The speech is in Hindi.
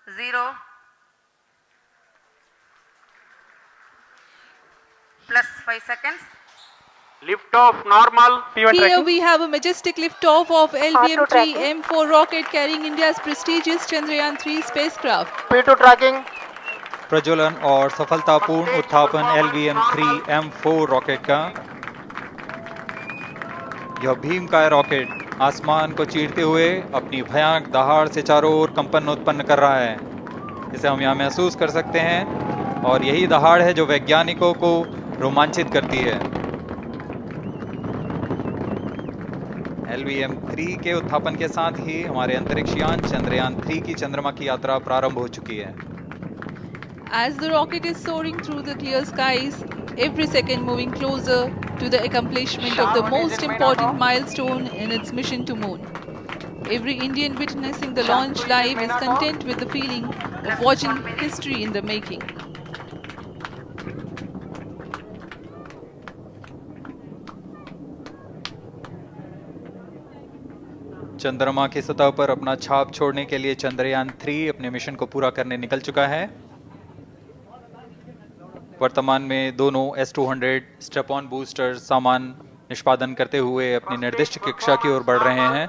0 plus 5 seconds. Lift off normal. P1 Here tracking. we have a majestic liftoff of LVM-3 M4 rocket carrying India's prestigious Chandrayaan-3 spacecraft. P2 tracking. प्रज्वलन और सफलतापूर्ण उत्थापन LVM-3 M4 रॉकेट का। यह भीमकाय रॉकेट आसमान को चीरते हुए अपनी भयानक दहाड़ से चारों ओर कंपन उत्पन्न कर रहा है। इसे हम यहाँ महसूस कर सकते हैं और यही दहाड़ है जो वैज्ञानिकों को रोमांचित करती है। LVM-3 के उत्थापन के साथ ही हमारे अंतरिक्ष यान चंद्रयान-3 की चंद्रमा की यात्रा प्रारंभ हो चुकी है। As the rocket is soaring through the clear skies, every second moving closer to the accomplishment of the most important milestone in its mission to moon. Every Indian witnessing the launch live is content with the feeling of watching history in the making. चंद्रमा की सतह पर अपना छाप छोड़ने के लिए चंद्रयान-3 अपने मिशन को पूरा करने निकल चुका है। वर्तमान में दोनों S-200 स्टेप ऑन बूस्टर सामान निष्पादन करते हुए अपनी निर्दिष्ट कक्षा की ओर बढ़ रहे हैं।